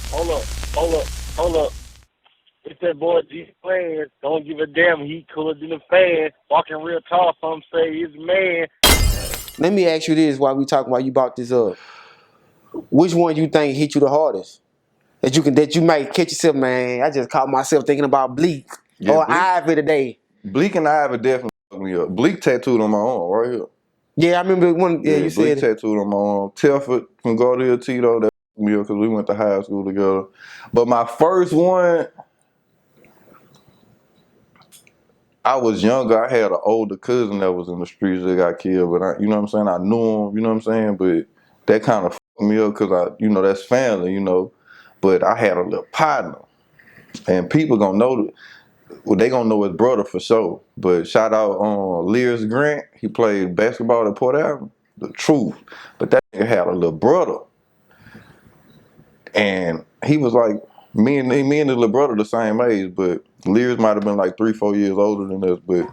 Hold up, hold up, hold up. It's that boy Changeofplanz. Don't give a damn. He cooler than a fan. Walking real tall. Some say he's a man. Let me ask you this while we talking while you brought this up. Which one you think hit you the hardest? That you might catch yourself, man. I just caught myself thinking about Bleek Yeah, or Bleek. Ivy today. Bleek and Ivy definitely fucked me up. Bleek tattooed on my arm right here. Yeah, I remember one. Yeah, Yeah, you Bleek said it. tattooed on my arm. Telford from Gardner Tito, that fucked me up because we went to high school together. But my first one, I was younger. I had an older cousin that was in the streets that got killed, but you know what I'm saying? I knew him, you know what I'm saying? But that kind of fucked me up because that's family, But I had a little partner, and people gonna know, well, they gonna know his brother for sure. But shout out on Lears Grant. He played basketball at Port Allen. The truth. But that nigga had a little brother, and he was like me and his little brother the same age, but Lears might have been like 3-4 years older than us. But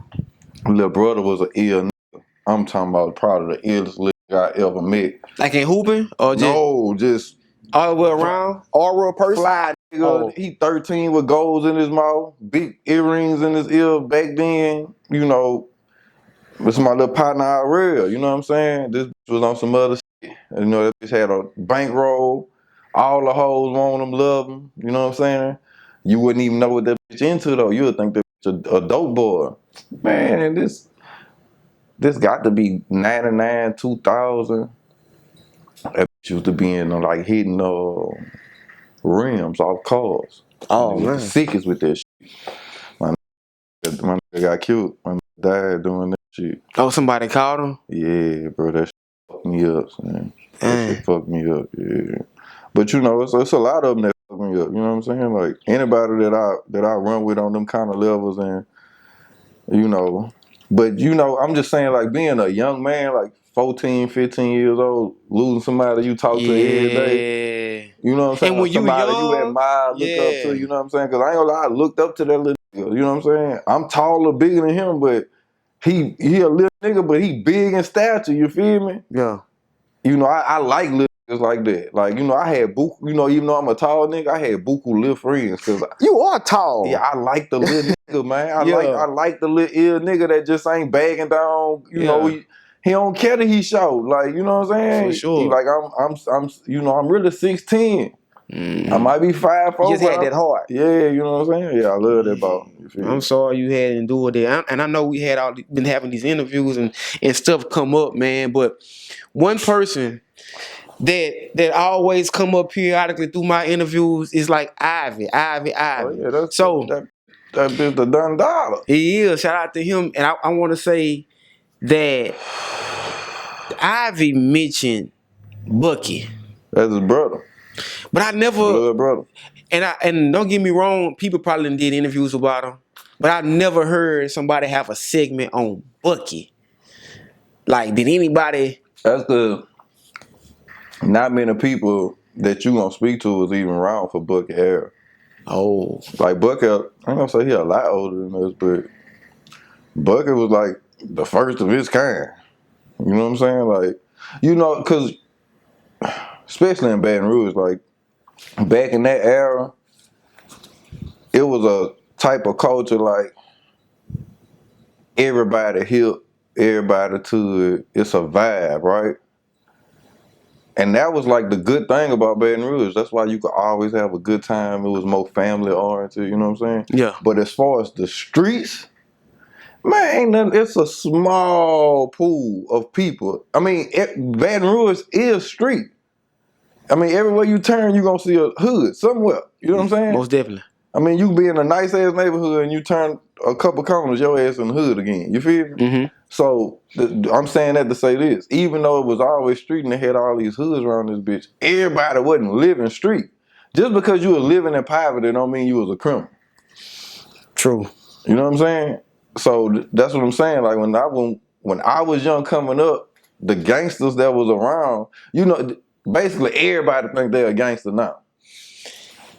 little brother was an ill nigga. I'm talking about probably the illest nigga I ever met. Like in hooping or just No, just all the way around, all real person. fly nigga. Oh, He 13 with golds in his mouth, big earrings in his ear back then. This is my little partner out real. You know what I'm saying? This was on some other shit. That bitch had a bankroll. All the hoes want him, love him. You know what I'm saying? You wouldn't even know what that bitch into though. You would think that bitch a dope boy. Man, this got to be 99, 2000. That bitch used to be in like hitting rims off cars. oh He was the man. sickest with that shit. My nigga got killed. My nigga died doing that shit. Oh, somebody called him. Yeah, bro, that shit fucked me up, man. That Dang. shit fucked me up, yeah. But it's a lot of them that fuck me up. You know what I'm saying? Like anybody that I run with on them kind of levels, and you know. But I'm just saying, like being a young man, like 14, 15 years old, losing somebody you talk to every day. Yeah. You know what I'm saying? And Or when you somebody you young, admire, look up to. yeah, You know what I'm saying? Because I ain't gonna lie, I looked up to that little nigga. You know what I'm saying? I'm taller, bigger than him, but he a little nigga, but he big in stature. You feel me? yeah. I like little niggas like that. Like, I had buku, even though I'm a tall nigga, I had buku little friends. Cause You are yeah, tall. I like the little nigga, man. I like Yeah, I like the little ill nigga that just ain't bagging down, yeah, he don't care that he showed. Like, you know what I'm for saying? He sure. like I'm really 6'10". I Mm. might be You 5'4", just but had that heart. yeah, you know what I'm saying? Yeah, I love that ball. You Mm. feel I'm me? sorry you had to endure that, and I know we had been having these interviews and stuff come up, man. But one person that always come up periodically through my interviews is like Ivy, Ivy, Oh Ivy. yeah, that's So that bitch the done dollar. he is. Shout out to him, and I want to say that Ivy mentioned Bucky, That's his brother. but I never. Blood brother. And don't get me wrong, people probably did interviews about him, but I never heard somebody have a segment on Bucky. Like, did anybody? That's the not many people that you gonna speak to is even around for Bucky era. Oh, Like Bucky, I ain't gonna say he a lot older than us, but Bucky was like the first of his kind. You know what I'm saying? Like, cause especially in Baton Rouge, like back in that era, it was a type of culture like everybody hip, everybody to it. It's a vibe, right? And that was like the good thing about Baton Rouge. That's why you could always have a good time. It was more family oriented, you know what I'm saying? yeah. But as far as the streets, man, ain't nothing. It's a small pool of people. I mean, Baton Rouge is street. I mean, everywhere you turn, you gonna see a hood somewhere. You know what I'm saying? Most definitely. I mean, you be in a nice ass neighborhood and you turn a couple corners, your ass in the hood again. You feel me? Mm-hmm. So I'm saying that to say this: even though it was always street and they had all these hoods around this bitch, everybody wasn't living street. Just because you were living in poverty, don't mean you was a criminal. True. You know what I'm saying? So that's what I'm saying. Like when I was young coming up, the gangsters that was around, basically everybody think they're a gangster now.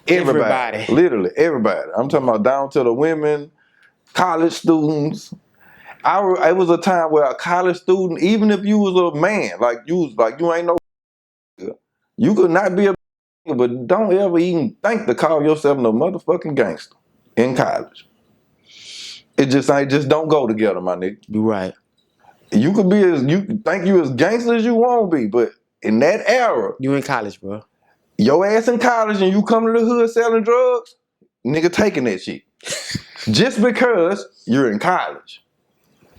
Everybody, Everybody. literally everybody. I'm talking about down to the women, college students. It was a time where a college student, even if you was a man, like you ain't no, you could not be a but don't ever even think to call yourself no motherfucking gangster in college. It just ain't, just don't go together, my nigga. You right. You could be you think you as gangster as you want to be, but in that era, You in college, bro. Your ass in college and you come to the hood selling drugs, nigga taking that shit. Just because you're in college.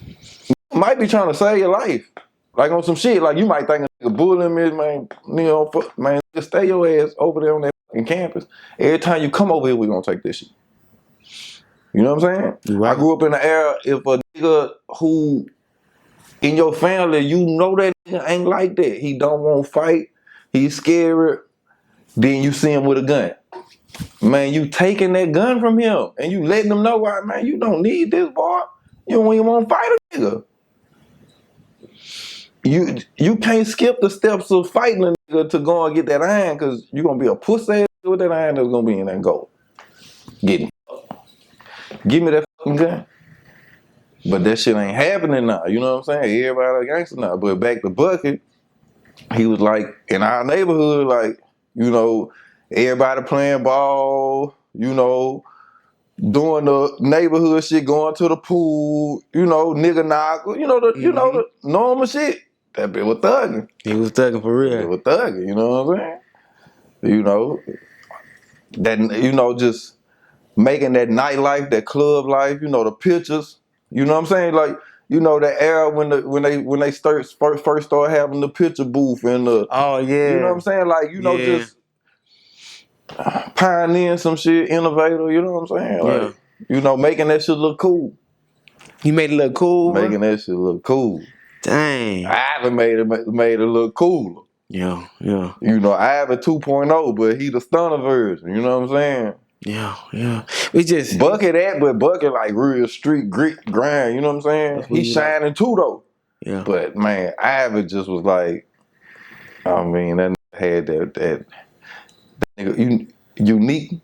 You might be trying to save your life. Like on some shit, like you might think a nigga bullying me, man, man, just stay your ass over there on that fucking campus. Every time you come over here, we gonna take this shit. You know what I'm saying? Right. I grew up in the era, if a nigga who in your family, you know that nigga ain't like that. He don't want to fight. He's scared. Then you see him with a gun. Man, you taking that gun from him and you letting him know, why, man, you don't need this, boy. You don't even want to fight a nigga. You can't skip the steps of fighting a nigga to go and get that iron, because you're going to be a pussy ass with that iron that's going to be in that goal. Get him. Give me that fucking gun. But that shit ain't happening now. You know what I'm saying? Everybody a gangster now. But back to Bucky, he was like, in our neighborhood, like, you know, everybody playing ball, you know, doing the neighborhood shit, going to the pool, you know, nigga knock, you know the normal shit. That bitch was thugging. He was thugging for real. It was thugging, you know what I'm saying? You know, that, you know, just making that nightlife, that club life, you know, the pictures, you know what I'm saying? Like, you know, that era when they first started having the picture booth and the, oh yeah, you know what I'm saying? Like, you know, just pioneering some shit, innovator, you know what I'm saying? Like, you know, making that shit look cool. He made it look cool. Making that shit look cool. Dang. Ivan made it look cooler. Yeah. You know, Ivan 2.0, but he the stunner version, you know what I'm saying? Yeah. We just Bucky that, but Bucky like real street grit grind, you know what I'm saying? He shining too though. Yeah. But man, Ivan just was like, I mean, that nigga had that nigga unique.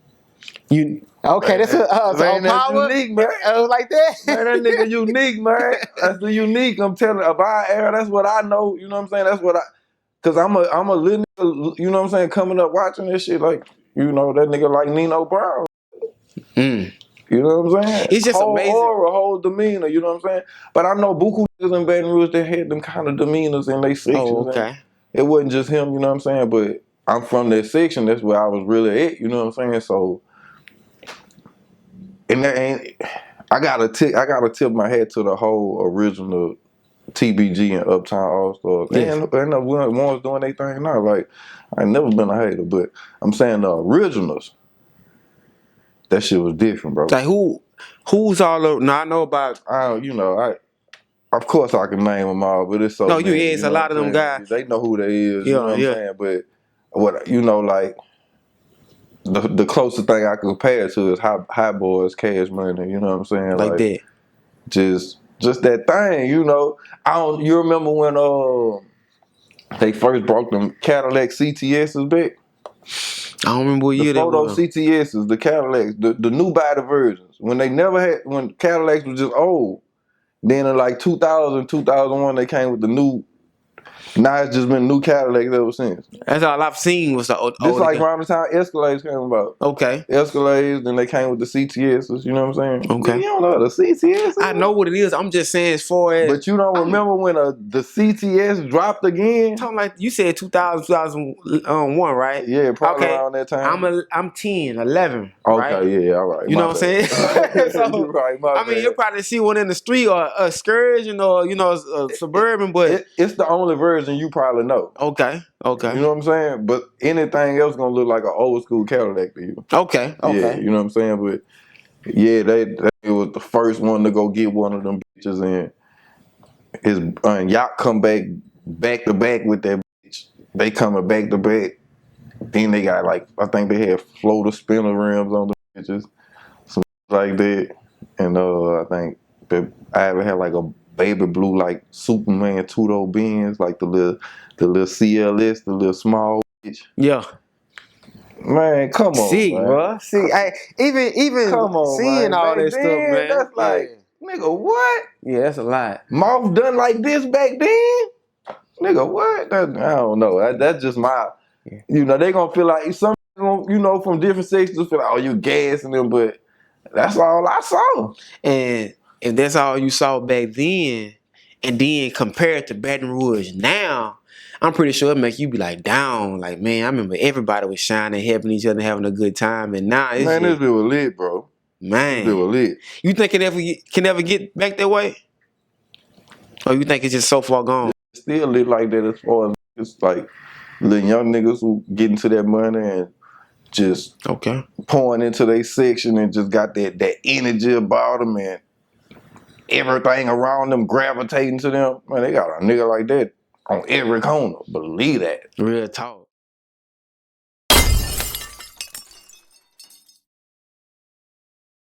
Okay, that's man, that's power. unique, man. I was like that. Man, that nigga unique, man. That's the unique. I'm telling you, of our era, that's what I know. You know what I'm saying? That's what cause I'm a little nigga, you know what I'm saying, coming up watching this shit, like, you know, that nigga like Nino Brown. You know what I'm saying? It's just whole amazing. aura, whole demeanor, you know what I'm saying? But I know buku niggas in Baton Rouge that had them kind of demeanors in their sections. Oh, okay. It wasn't just him, you know what I'm saying? But I'm from that section. That's where I was really at, you know what I'm saying? So, and that ain't, I gotta tip my hat to the whole original TBG and Uptown All Stars. Yes. And the ones doing their thing now. Like, I ain't never been a hater, but I'm saying the originals, that shit was different, bro. Like who's all over? Now I know about. Of course I can name them all, but it's so. No, many, it's a lot of them guys. They know who they is. You know what I'm saying? But what like. The closest thing I can compare it to is Hot Boys, Cash Money. You know what I'm saying? Like that. Just that thing, you know. You remember when they first brought them Cadillac CTSs back? I don't remember what year that was. The photo CTSs, the Cadillacs, the new body versions. When Cadillacs was just old. Then in like 2000, 2001, they came with the new. Now it's just been new Cadillacs ever since. That's all I've seen was the old. This like around the time Escalades came about. Okay. Escalades, then they came with the CTSs, you know what I'm saying? Okay. You don't know the CTS? I know what it is. I'm just saying as far as. But you don't remember when the CTS dropped again? Talking like you said 2000, 2001, right? Yeah, probably around that time. I'm 10, 11. Okay, right? Yeah, all right. You know what I'm saying? So, you're right, I mean, you'll probably see one in the street or a excursion or, a suburban, but. It's the only version you probably know. Okay. You know what I'm saying? But anything else gonna look like an old school Cadillac to you. Okay. Yeah, you know what I'm saying? But yeah, they was the first one to go get one of them bitches, and Yacht come back to back with that bitch. They coming back to back. Then they got like, I think they had floater spinner rims on the bitches, some like that. And I think I ever had like a baby blue like Superman two-door Benz, like the little CLS, the little small bitch. Yeah. Man, come on, see, man. Bro. See, even come on, seeing man. all that stuff, man. That's like, nigga, what? Yeah, that's a lot. Moth done like this back then? Nigga, what? I don't know. That's just my You know, they gonna feel like some, you know, from different sections feel like, oh, you gassing them, but that's all I saw. And if that's all you saw back then, and then compare it to Baton Rouge now, I'm pretty sure it make you be like down. Like, man, I remember everybody was shining, helping each other, having a good time, and now it's Man, just, this bit was lit, bro. man, This bit was lit. you think it can ever get back that way, or you think it's just so far gone? It's still lit like that as far as it's like little young niggas who get into that money and just pouring into their section and just got that energy about them and everything around them gravitating to them. Man, they got a nigga like that on every corner. Believe that. Real talk.